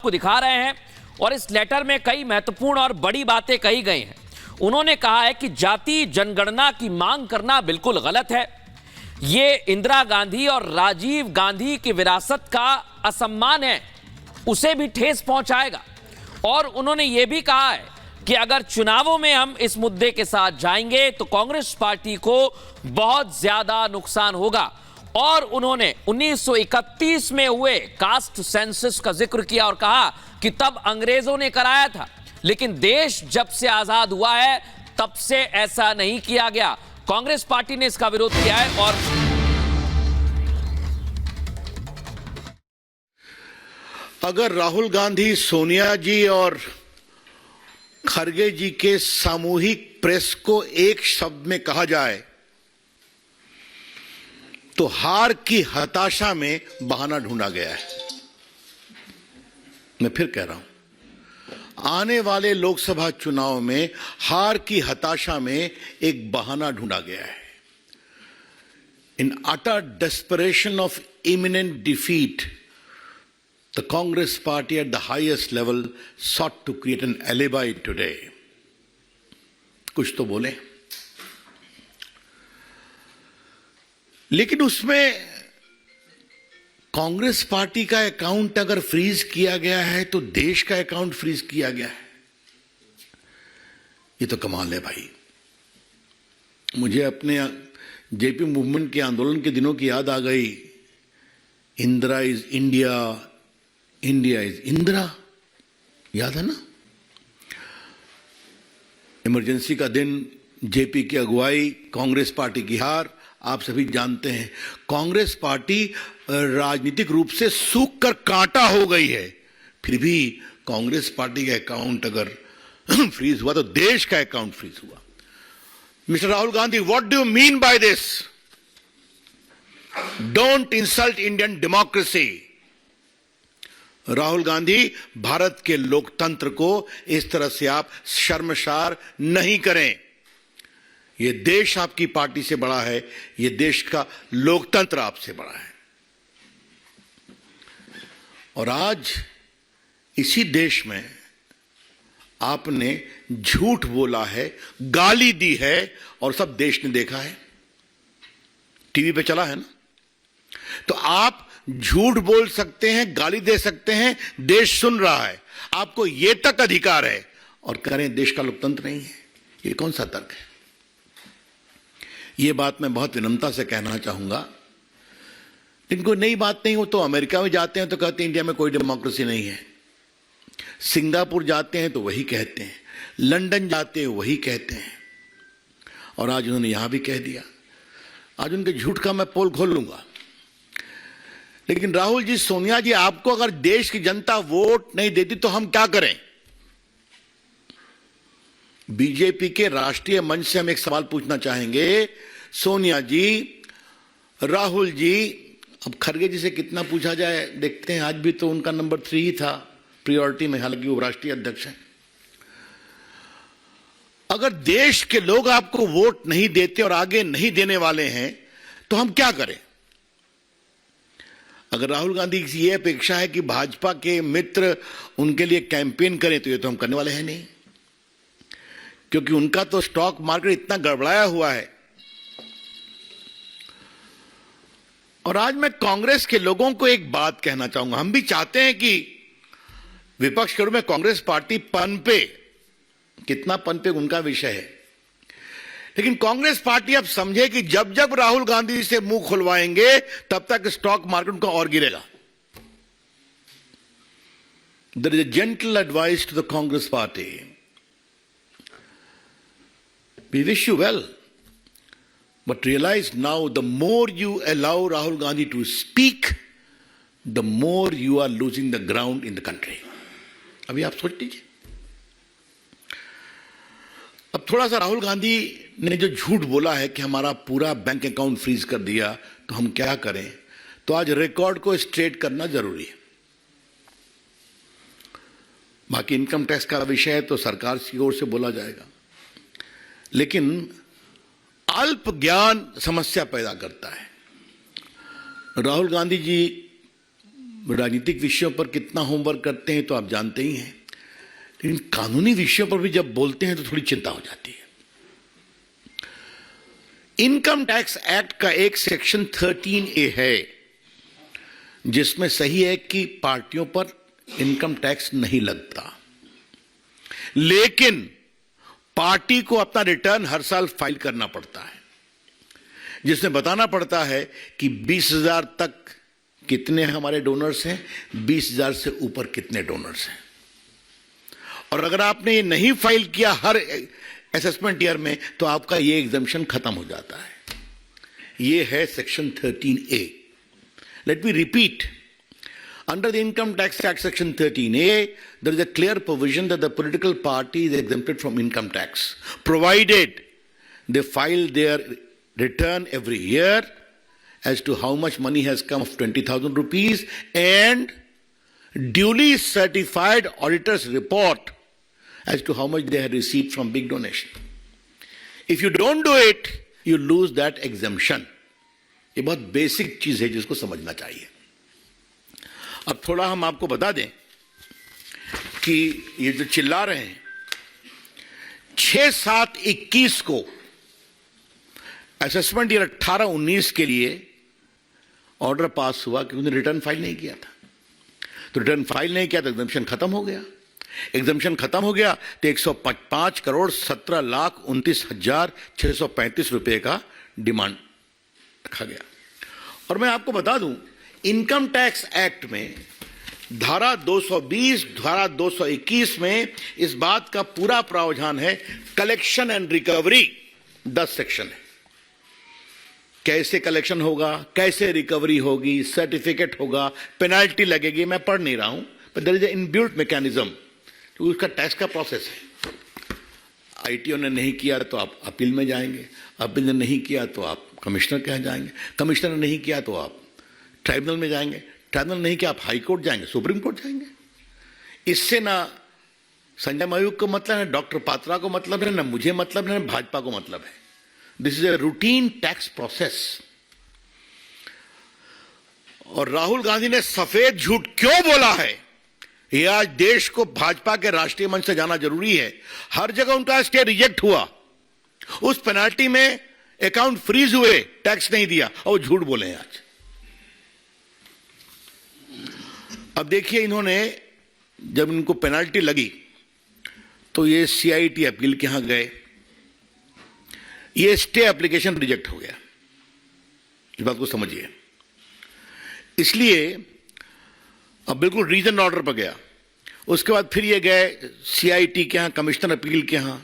को दिखा रहे हैं और इस लेटर में कई महत्वपूर्ण और बड़ी बातें कही गई हैं। उन्होंने कहा है कि जाति जनगणना की मांग करना बिल्कुल गलत है, ये इंदिरा गांधी और राजीव गांधी की विरासत का असम्मान है, उसे भी ठेस पहुंचाएगा। और उन्होंने यह भी कहा है कि अगर चुनावों में हम इस मुद्दे के साथ जाएंगे तो कांग्रेस पार्टी को बहुत ज्यादा नुकसान होगा। और उन्होंने 1931 में हुए कास्ट सेंसस का जिक्र किया और कहा कि तब अंग्रेजों ने कराया था, लेकिन देश जब से आजाद हुआ है तब से ऐसा नहीं किया गया। कांग्रेस पार्टी ने इसका विरोध किया है। और अगर राहुल गांधी, सोनिया जी और खरगे जी के सामूहिक प्रेस को एक शब्द में कहा जाए तो हार की हताशा में बहाना ढूंढा गया है। मैं फिर कह रहा हूं, आने वाले लोकसभा चुनाव में हार की हताशा में एक बहाना ढूंढा गया है। In utter desperation of imminent defeat, the Congress party at the highest level sought to create an alibi today. कुछ तो बोले, लेकिन उसमें कांग्रेस पार्टी का अकाउंट अगर फ्रीज किया गया है तो देश का अकाउंट फ्रीज किया गया है। ये तो कमाल है भाई। मुझे अपने जेपी मूवमेंट के आंदोलन के दिनों की याद आ गई। Indira is India, India is Indira, याद है ना? इमरजेंसी का दिन, जेपी की अगुवाई, कांग्रेस पार्टी की हार, आप सभी जानते हैं। कांग्रेस पार्टी राजनीतिक रूप से सूख कर कांटा हो गई है, फिर भी कांग्रेस पार्टी का अकाउंट अगर फ्रीज हुआ तो देश का अकाउंट फ्रीज हुआ। Mister Rahul Gandhi, what do you mean by this? Don't insult Indian democracy. Rahul Gandhi, Bharat के लोकतंत्र को इस तरह से आप शर्मसार नहीं करें। यह देश आपकी पार्टी से बड़ा है, यह देश का लोकतंत्र आपसे बड़ा है। और आज इसी देश में आपने झूठ बोला है, गाली दी है और सब देश ने देखा है, टीवी पे चला है ना। तो आप झूठ बोल सकते हैं, गाली दे सकते हैं, देश सुन रहा है, आपको यह तक अधिकार है, और करें देश का लोकतंत्र नहीं है। यह कौन सा तर्क है? यह बात मैं बहुत विनम्रता से कहना चाहूंगा। इनको नई बात नहीं हो तो अमेरिका में जाते हैं तो कहते हैं इंडिया में कोई डेमोक्रेसी नहीं है, सिंगापुर जाते हैं तो वही कहते हैं, लंदन जाते हैं वही कहते हैं, और आज उन्होंने यहां भी कह दिया। आज उनके झूठ का मैं पोल खोल लूंगा। लेकिन राहुल जी, सोनिया जी, आपको अगर देश की जनता वोट नहीं देती तो हम क्या करें? बीजेपी के राष्ट्रीय मंच से हम एक सवाल पूछना चाहेंगे। सोनिया जी, राहुल जी, अब खरगे जी से कितना पूछा जाए देखते हैं। आज भी तो उनका नंबर 3 ही था प्रायोरिटी में, हालांकि वो राष्ट्रीय अध्यक्ष हैं। अगर देश के लोग आपको वोट नहीं देते और आगे नहीं देने वाले हैं तो हम क्या करें? अगर राहुल गांधी की यह अपेक्षा है कि भाजपा के मित्र उनके लिए कैंपेन करें तो ये तो हम करने वाले हैं नहीं, क्योंकि उनका तो स्टॉक मार्केट इतना गड़बड़ाया हुआ है। और आज मैं कांग्रेस के लोगों को एक बात कहना चाहूंगा। हम भी चाहते हैं कि विपक्ष के रूप में कांग्रेस पार्टी पनपे, कितना पनपे उनका विषय है, लेकिन कांग्रेस पार्टी अब समझे कि जब जब राहुल गांधी से मुंह खुलवाएंगे तब तक स्टॉक मार्केट उनका और गिरेगा। There is a gentle advice to the Congress party, we wish you well, but realize now the more you allow Rahul Gandhi to speak, the more you are losing the ground in the country. अभी आप सोच लीजिए। अब थोड़ा सा राहुल गांधी ने जो झूठ बोला है कि हमारा पूरा बैंक अकाउंट फ्रीज कर दिया तो हम क्या करें, तो आज रिकॉर्ड को स्ट्रेट करना जरूरी है। बाकी इनकम टैक्स का विषय है तो सरकार की ओर से बोला जाएगा, लेकिन अल्प ज्ञान समस्या पैदा करता है। राहुल गांधी जी राजनीतिक विषयों पर कितना होमवर्क करते हैं तो आप जानते ही हैं, लेकिन कानूनी विषयों पर भी जब बोलते हैं तो थोड़ी चिंता हो जाती है। इनकम टैक्स एक्ट का एक सेक्शन 13A है जिसमें सही है कि पार्टियों पर इनकम टैक्स नहीं लगता, लेकिन पार्टी को अपना रिटर्न हर साल फाइल करना पड़ता है, जिसमें बताना पड़ता है कि 20,000 तक कितने हमारे डोनर्स हैं, 20,000 से ऊपर कितने डोनर्स हैं। और अगर आपने ये नहीं फाइल किया हर असेसमेंट ईयर में तो आपका ये एग्जम्पशन खत्म हो जाता है। ये है section 13A। Let me repeat, under the Income Tax Act section 13A, there is a clear provision that the political party is exempted from income tax, provided they file their return every year as to how much money has come of 20,000 rupees and duly certified auditor's report as to how much they had received from big donation. If you don't do it, you lose that exemption. ये बहुत basic चीज है जिसको समझना चाहिए। अब थोड़ा हम आपको बता दें कि ये जो चिल्ला रहे हैं, 6/7/21 को असेसमेंट ईयर 18-19 के लिए ऑर्डर पास हुआ कि उन्होंने रिटर्न फाइल नहीं किया था। तो रिटर्न फाइल नहीं किया तो एग्जम्पशन खत्म हो गया। एग्जम्पशन खत्म हो गया तो 105,17,29,635 रुपए का डिमांड रखा गया। और मैं आपको बता दूं, इनकम टैक्स एक्ट में धारा 220, धारा 221 में इस बात का पूरा प्रावधान है। कलेक्शन एंड रिकवरी 10 सेक्शन है। कैसे कलेक्शन होगा, कैसे रिकवरी होगी, सर्टिफिकेट होगा, पेनाल्टी लगेगी, मैं पढ़ नहीं रहा हूं, पर there is a inbuilt mechanism. तो उसका टैक्स का प्रोसेस है। आईटीओ ने नहीं किया तो आप अपील में जाएंगे, अपील ने नहीं किया तो आप कमिश्नर के यहाँ जाएंगे, कमिश्नर ने नहीं किया तो आप ट्राइब्यूनल में जाएंगे, ट्राइब्यूनल नहीं किया आप हाई कोर्ट जाएंगे, सुप्रीम कोर्ट जाएंगे। इससे ना संजय मयूख को मतलब है, डॉक्टर पात्रा को मतलब है, ना मुझे मतलब है, ना भाजपा को मतलब है। This is a routine tax process. और राहुल गांधी ने सफेद झूठ क्यों बोला है, यह आज देश को भाजपा के राष्ट्रीय मंच से जाना जरूरी है। हर जगह उनका स्टे रिजेक्ट हुआ, उस पेनाल्टी में अकाउंट फ्रीज हुए, टैक्स नहीं दिया, और झूठ बोले हैं आज। अब देखिए, इन्होंने जब इनको पेनाल्टी लगी तो ये सीआईटी अपील के यहां गए, ये स्टे एप्लीकेशन रिजेक्ट हो गया। इस बात को समझिए। इसलिए अब बिल्कुल रीजन ऑर्डर पर गया। उसके बाद फिर ये गए सीआईटी के यहां, कमिश्नर अपील के यहां,